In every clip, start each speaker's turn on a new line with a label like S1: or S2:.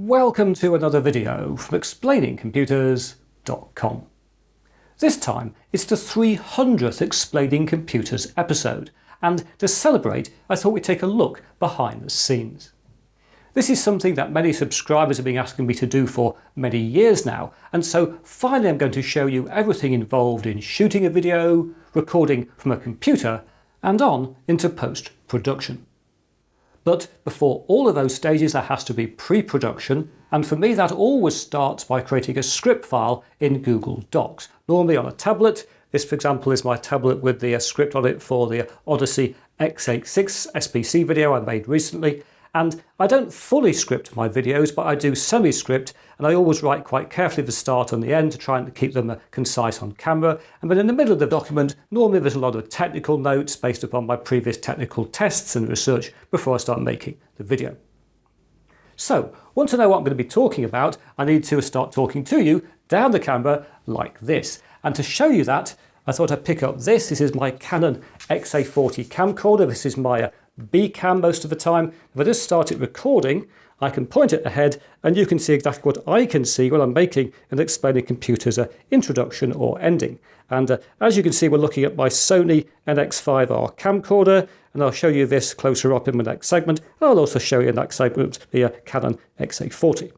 S1: Welcome to another video from ExplainingComputers.com. This time it's the 300th Explaining Computers episode, and to celebrate I thought we'd take a look behind the scenes. This is something that many subscribers have been asking me to do for many years now, and so finally I'm going to show you everything involved in shooting a video, recording from a computer, and on into post-production. But before all of those stages there has to be pre-production, and for me that always starts by creating a script file in Google Docs, normally on a tablet. This, for example, is my tablet with the script on it for the Odyssey x86 SPC video I made recently. And I don't fully script my videos, but I do semi-script, and I always write quite carefully the start and the end to try and keep them concise on camera. And then in the middle of the document, normally there's a lot of technical notes based upon my previous technical tests and research before I start making the video. So, once I know what I'm going to be talking about, I need to start talking to you down the camera like this. And to show you that, I thought I'd pick up this. This is my Canon XA40 camcorder. This is my B cam most of the time. If I just start it recording, I can point it ahead and you can see exactly what I can see when I'm making an Explaining Computers introduction or ending. And as you can see, we're looking at my Sony NX5R camcorder, and I'll show you this closer up in the next segment. I'll also show you in that segment the Canon XA40.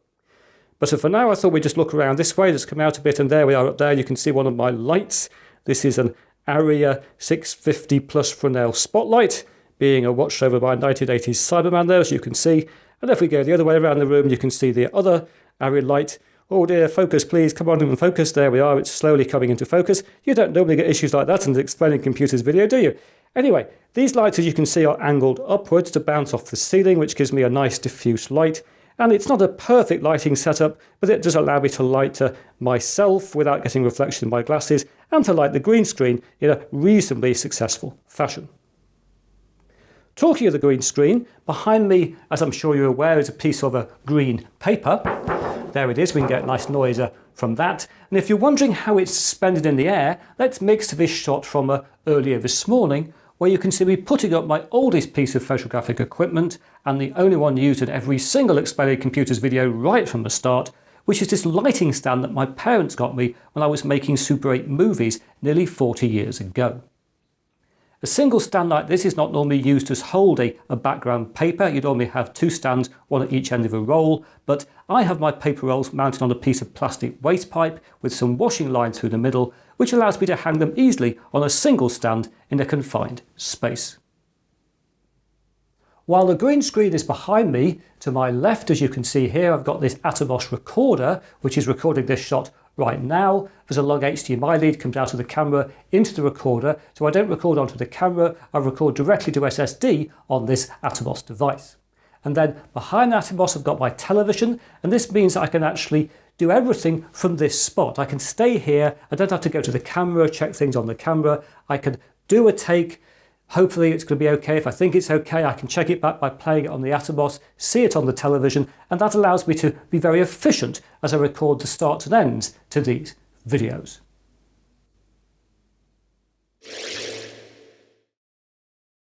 S1: But for now, I thought we'd just look around this way. Let's come out a bit, and there we are up there. You can see one of my lights. This is an Arri 650 plus Fresnel spotlight, being watched over by a 1980s Cyberman there, as you can see. And if we go the other way around the room, you can see the other Arri light. Oh dear, focus please, come on and focus. There we are, it's slowly coming into focus. You don't normally get issues like that in the Explaining Computers video, do you? Anyway, these lights, as you can see, are angled upwards to bounce off the ceiling, which gives me a nice diffuse light. And it's not a perfect lighting setup, but it does allow me to light myself without getting reflection in my glasses, and to light the green screen in a reasonably successful fashion. Talking of the green screen, behind me, as I'm sure you're aware, is a piece of green paper. There it is, we can get a nice noise from that. And if you're wondering how it's suspended in the air, let's mix this shot from earlier this morning, where you can see me putting up my oldest piece of photographic equipment, and the only one used in every single Explaining Computers video right from the start, which is this lighting stand that my parents got me when I was making Super 8 movies nearly 40 years ago. A single stand like this is not normally used to hold a background paper. You'd normally have two stands, one at each end of a roll, but I have my paper rolls mounted on a piece of plastic waste pipe with some washing line through the middle, which allows me to hang them easily on a single stand in a confined space. While the green screen is behind me, to my left, as you can see here, I've got this Atomos recorder, which is recording this shot right now. There's a long HDMI lead comes out of the camera into the recorder, so I don't record onto the camera, I record directly to SSD on this Atomos device. And then behind Atomos I've got my television, and this means that I can actually do everything from this spot. I can stay here, I don't have to go to the camera, check things on the camera, I can do a take. Hopefully it's going to be okay. If I think it's okay, I can check it back by playing it on the Atomos, see it on the television, and that allows me to be very efficient as I record the starts and ends to these videos.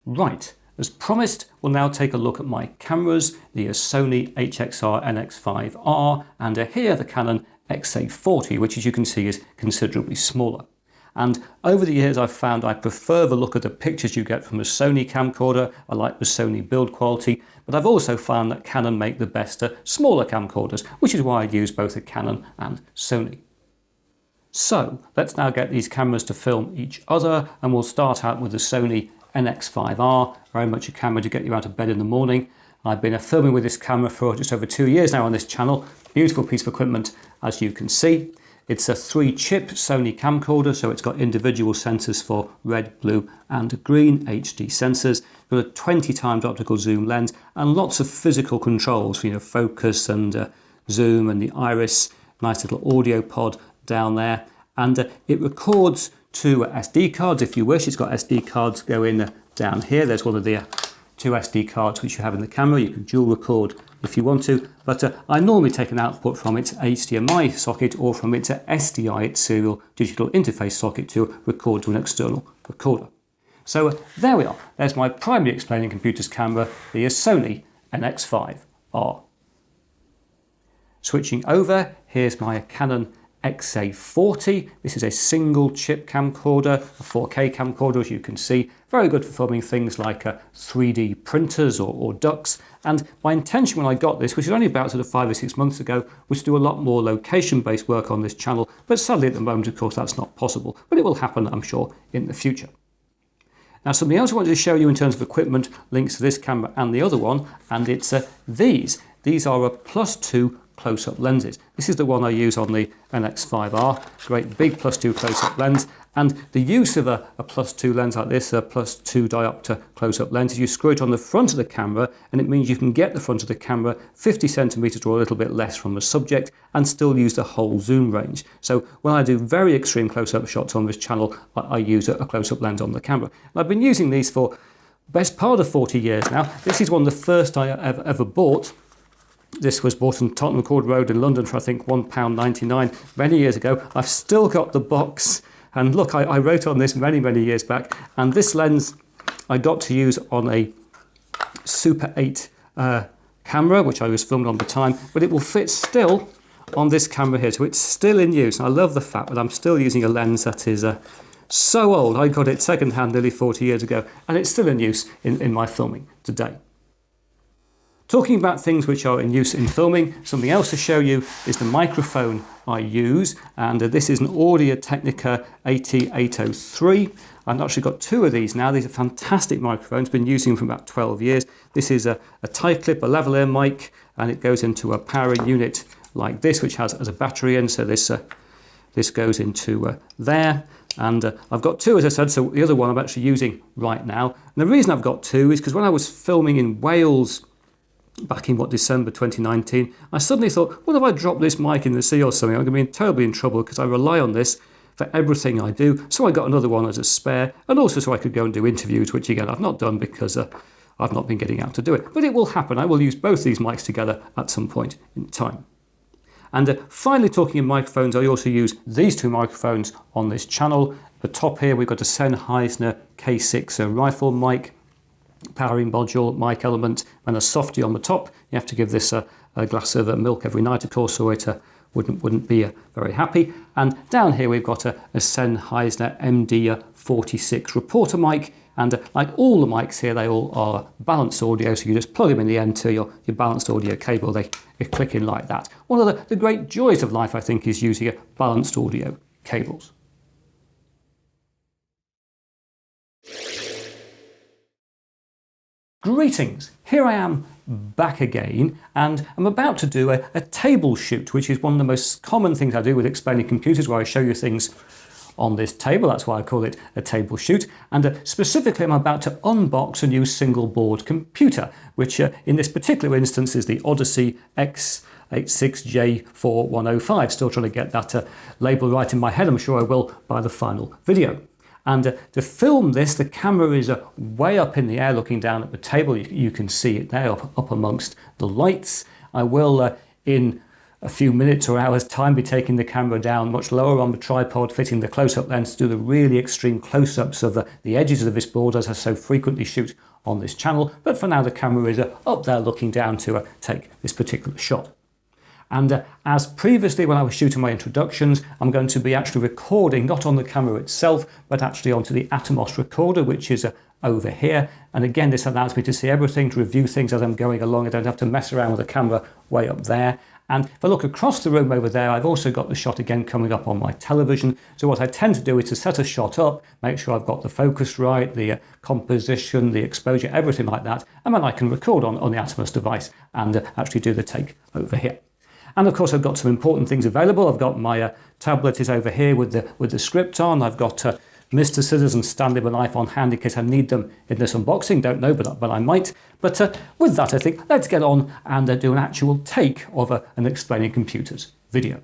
S1: Right, as promised, we'll now take a look at my cameras, the Sony HXR NX5R, and here the Canon XA40, which as you can see is considerably smaller. And over the years I've found I prefer the look of the pictures you get from a Sony camcorder. I like the Sony build quality, but I've also found that Canon make the best smaller camcorders, which is why I use both a Canon and Sony. So let's now get these cameras to film each other, and we'll start out with the Sony NX5R, very much a camera to get you out of bed in the morning. I've been filming with this camera for just over 2 years now on this channel. Beautiful piece of equipment, as you can see. It's a 3-chip Sony camcorder, so it's got individual sensors for red, blue and green HD sensors. Got a 20 times optical zoom lens and lots of physical controls, focus and zoom and the iris. Nice little audio pod down there. And it records to SD cards if you wish. It's got SD cards go in down here. There's one of the 2 SD cards which you have in the camera. You can dual record if you want to, but I normally take an output from its HDMI socket or from its SDI, its serial digital interface socket, to record to an external recorder. So there we are. There's my primary Explaining Computers camera, the Sony NX5R. Switching over, here's my Canon XA40. This is a single chip camcorder, a 4K camcorder, as you can see. Very good for filming things like 3D printers or ducks. And my intention when I got this, which is only about sort of 5 or 6 months ago, was to do a lot more location-based work on this channel. But sadly at the moment, of course, that's not possible. But it will happen, I'm sure, in the future. Now, something else I wanted to show you in terms of equipment links to this camera and the other one, and it's these. These are a +2 close-up lenses. This is the one I use on the NX5R, great big +2 close-up lens. And the use of a +2 lens like this, a +2 diopter close-up lens, is you screw it on the front of the camera, and it means you can get the front of the camera 50 centimeters or a little bit less from the subject and still use the whole zoom range. So when I do very extreme close-up shots on this channel, I use a close-up lens on the camera. And I've been using these for the best part of 40 years now. This is one of the first I ever bought. This was bought on Tottenham Court Road in London for I think £1.99 many years ago. I've still got the box, and look, I wrote on this many years back, and this lens I got to use on a Super 8 camera, which I was filmed on at the time, but it will fit still on this camera here, so it's still in use. And I love the fact that I'm still using a lens that is so old. I got it second hand nearly 40 years ago, and it's still in use in my filming today. Talking about things which are in use in filming, something else to show you is the microphone I use, and this is an Audio-Technica AT803. I've actually got 2 of these now. These are fantastic microphones, been using them for about 12 years. This is a tight clip, a lavalier mic, and it goes into a power unit like this, which has a battery in, so this goes into there. And I've got 2, as I said, so the other one I'm actually using right now. And the reason I've got 2 is because when I was filming in Wales back in December 2019, I suddenly thought, what if I drop this mic in the sea or something? I'm going to be terribly in trouble because I rely on this for everything I do. So I got another one as a spare, and also so I could go and do interviews, which again I've not done because I've not been getting out to do it. But it will happen. I will use both these mics together at some point in time. And finally, talking of microphones, I also use these 2 microphones on this channel. At the top here we've got a Sennheiser K6 rifle mic, powering module, mic element, and a softy on the top. You have to give this a glass of milk every night, of course, so it wouldn't be very happy. And down here we've got a Sennheiser MD46 reporter mic, and like all the mics here, they all are balanced audio, so you just plug them in the end to your balanced audio cable. They click in like that. One of the great joys of life, I think, is using balanced audio cables. Greetings, here I am back again, and I'm about to do a table shoot, which is one of the most common things I do with Explaining Computers, where I show you things on this table. That's why I call it a table shoot. And specifically, I'm about to unbox a new single board computer, which in this particular instance is the Odyssey X86J4105. Still trying to get that label right in my head. I'm sure I will by the final video. And to film this, the camera is way up in the air looking down at the table. You can see it there up amongst the lights. I will, in a few minutes or hours time, be taking the camera down much lower on the tripod, fitting the close-up lens to do the really extreme close-ups of the edges of this board, as I so frequently shoot on this channel. But for now, the camera is up there looking down to take this particular shot. And as previously when I was shooting my introductions, I'm going to be actually recording not on the camera itself, but actually onto the Atomos recorder, which is over here. And again, this allows me to see everything, to review things as I'm going along. I don't have to mess around with the camera way up there. And if I look across the room over there, I've also got the shot again coming up on my television. So what I tend to do is to set a shot up, make sure I've got the focus right, the composition, the exposure, everything like that. And then I can record on the Atomos device and actually do the take over here. And of course, I've got some important things available. I've got my tablet is over here with the script on. I've got Mr. Scissors and Stanley with a knife on hand in case I need them in this unboxing. Don't know, but I might. But with that, I think let's get on and do an actual take of an Explaining Computers video.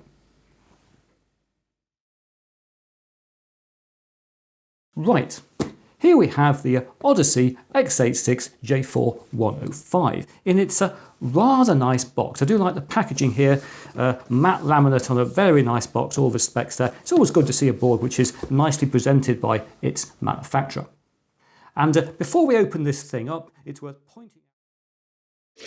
S1: Right. Here we have the Odyssey X86J4105 in its rather nice box. I do like the packaging here, matte laminate on a very nice box, all the specs there. It's always good to see a board which is nicely presented by its manufacturer. And before we open this thing up, it's worth pointing out.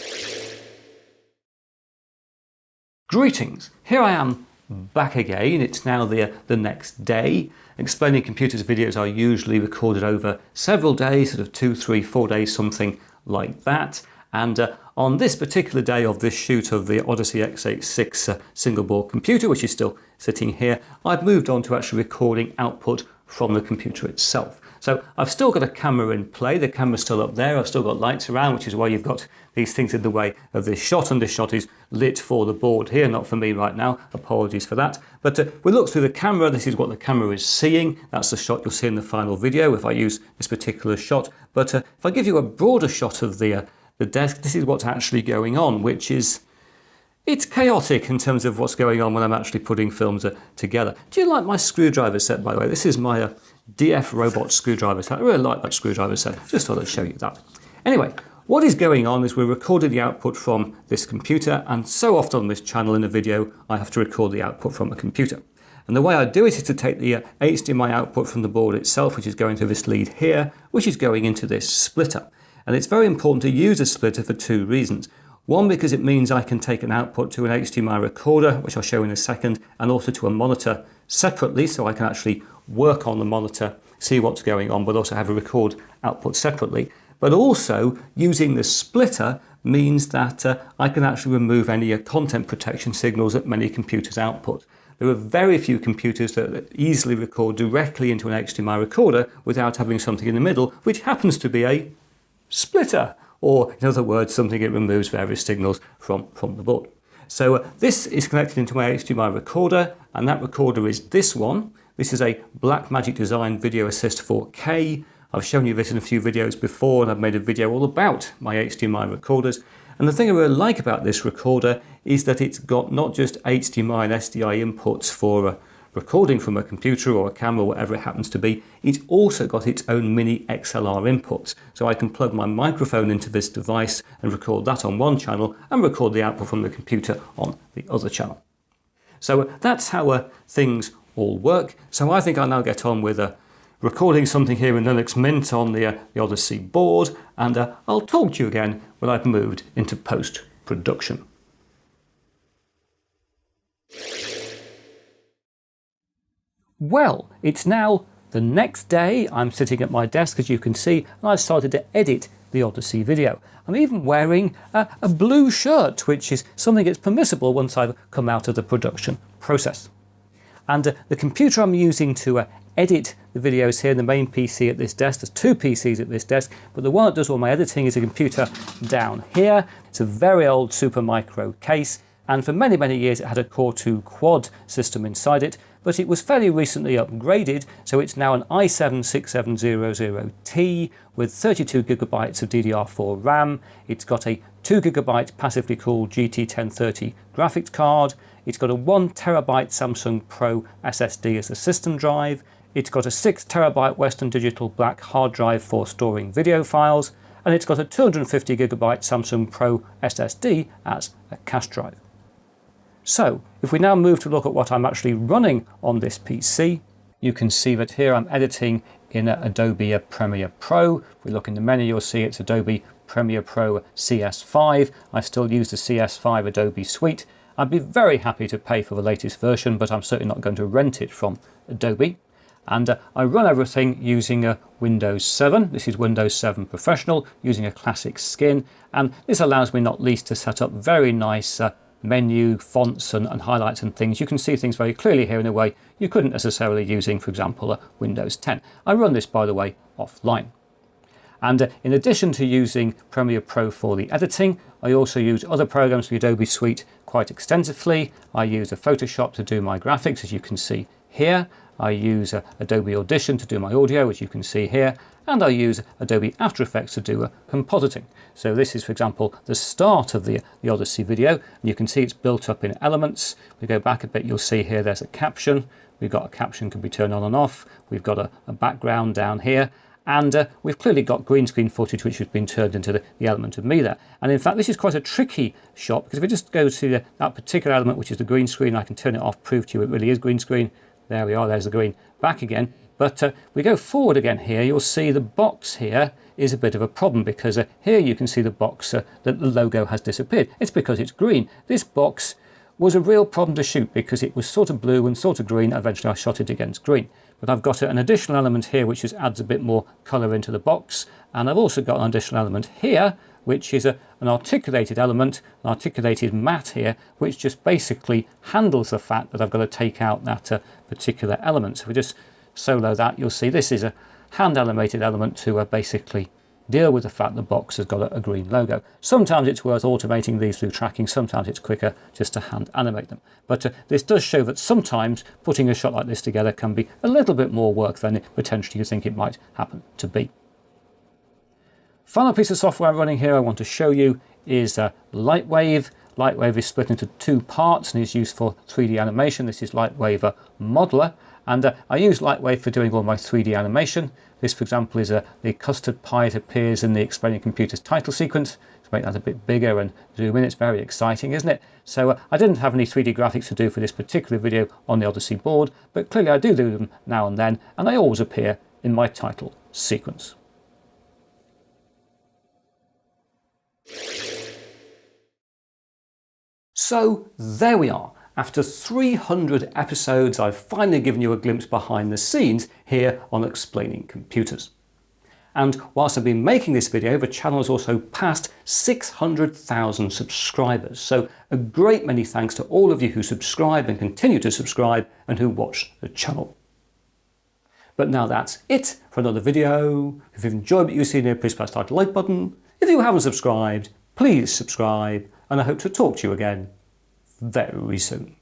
S1: Greetings, here I am back again. It's now the next day. Explaining Computers videos are usually recorded over several days, sort of 2, 3, 4 days, something like that. And on this particular day of this shoot of the Odyssey x86 single board computer, which is still sitting here, I've moved on to actually recording output from the computer itself. So I've still got a camera in play, the camera's still up there, I've still got lights around, which is why you've got these things in the way of this shot, and this shot is lit for the board here, not for me right now, apologies for that. But we look through the camera, this is what the camera is seeing, that's the shot you'll see in the final video if I use this particular shot. But if I give you a broader shot of the desk, this is what's actually going on, which is, it's chaotic in terms of what's going on when I'm actually putting films together. Do you like my screwdriver set, by the way? This is my DF robot screwdriver set. I really like that screwdriver set. Just thought I'd show you that. Anyway, what is going on is we're recording the output from this computer, and so often on this channel in a video I have to record the output from a computer. And the way I do it is to take the HDMI output from the board itself, which is going to this lead here, which is going into this splitter. And it's very important to use a splitter for two reasons. One, because it means I can take an output to an HDMI recorder, which I'll show in a second, and also to a monitor separately, so I can actually work on the monitor, see what's going on, but also have a record output separately. But also, using the splitter means that I can actually remove any content protection signals that many computers output. There are very few computers that easily record directly into an HDMI recorder without having something in the middle, which happens to be a splitter, or in other words, something that removes various signals from the board. So this is connected into my HDMI recorder, and that recorder is this one. This is a Blackmagic Design Video Assist 4K. I've shown you this in a few videos before, and I've made a video all about my HDMI recorders. And the thing I really like about this recorder is that it's got not just HDMI and SDI inputs for recording from a computer or a camera, whatever it happens to be, it's also got its own mini XLR inputs. So I can plug my microphone into this device and record that on one channel and record the output from the computer on the other channel. So that's how things all work. So I think I'll now get on with recording something here in Linux Mint on the Odyssey board, and I'll talk to you again when I've moved into post-production. Well, it's now the next day. I'm sitting at my desk, as you can see, and I've started to edit the Odyssey video. I'm even wearing a blue shirt, which is something that's permissible once I've come out of the production process. And the computer I'm using to edit the videos here, the main PC at this desk, there's two PCs at this desk, but the one that does all my editing is a computer down here. It's a very old Supermicro case, and for many, many years it had a Core 2 quad system inside it, but it was fairly recently upgraded, so it's now an i7-6700T with 32 gigabytes of DDR4 RAM. It's got a 2 gigabyte passively cooled GT1030 graphics card. It's got a 1 terabyte Samsung Pro SSD as a system drive. It's got a 6 terabyte Western Digital Black hard drive for storing video files, and it's got a 250 gigabyte Samsung Pro SSD as a cache drive. So, if we now move to look at what I'm actually running on this PC, you can see that here I'm editing in Adobe Premiere Pro. If we look in the menu, you'll see it's Adobe Premiere Pro CS5. I still use the CS5 Adobe Suite. I'd be very happy to pay for the latest version, but I'm certainly not going to rent it from Adobe. And I run everything using Windows 7. This is Windows 7 Professional, using a classic skin. And this allows me not least to set up very nice menu, fonts and highlights and things. You can see things very clearly here in a way you couldn't necessarily using, for example, Windows 10. I run this, by the way, offline. And in addition to using Premiere Pro for the editing, I also use other programs for the Adobe Suite quite extensively. I use Photoshop to do my graphics, as you can see here. I use Adobe Audition to do my audio, as you can see here. And I use Adobe After Effects to do compositing. So this is, for example, the start of the Odyssey video. And you can see it's built up in elements. We go back a bit, you'll see here there's a caption. We've got a caption can be turned on and off. We've got a background down here. And we've clearly got green screen footage which has been turned into the element of me there. And in fact, this is quite a tricky shot, because if we just go to that particular element, which is the green screen, I can turn it off, prove to you it really is green screen. There we are, there's the green back again. But we go forward again here, you'll see the box here is a bit of a problem, because here you can see the box, that the logo has disappeared. It's because it's green. This box was a real problem to shoot because it was sort of blue and sort of green. Eventually I shot it against green. But I've got an additional element here which just adds a bit more colour into the box, and I've also got an additional element here which is an articulated element, an articulated matte here, which just basically handles the fact that I've got to take out that particular element. So if we just solo that, you'll see this is a hand animated element to basically deal with the fact the box has got a green logo. Sometimes it's worth automating these through tracking, sometimes it's quicker just to hand animate them. But this does show that sometimes putting a shot like this together can be a little bit more work than potentially you think it might happen to be. Final piece of software I'm running here I want to show you is Lightwave. Lightwave is split into two parts and is used for 3D animation. This is Lightwave Modeler, and I use Lightwave for doing all my 3D animation. This, for example, is the custard pie. It appears in the Explaining Computers title sequence. Let's make that a bit bigger and zoom in. It's very exciting, isn't it? So I didn't have any 3D graphics to do for this particular video on the Odyssey board, but clearly I do them now and then, and they always appear in my title sequence. So there we are. After 300 episodes, I've finally given you a glimpse behind the scenes here on Explaining Computers. And whilst I've been making this video, the channel has also passed 600,000 subscribers. So a great many thanks to all of you who subscribe and continue to subscribe and who watch the channel. But now that's it for another video. If you've enjoyed what you've seen here, please press the like button. If you haven't subscribed, please subscribe, and I hope to talk to you again very soon.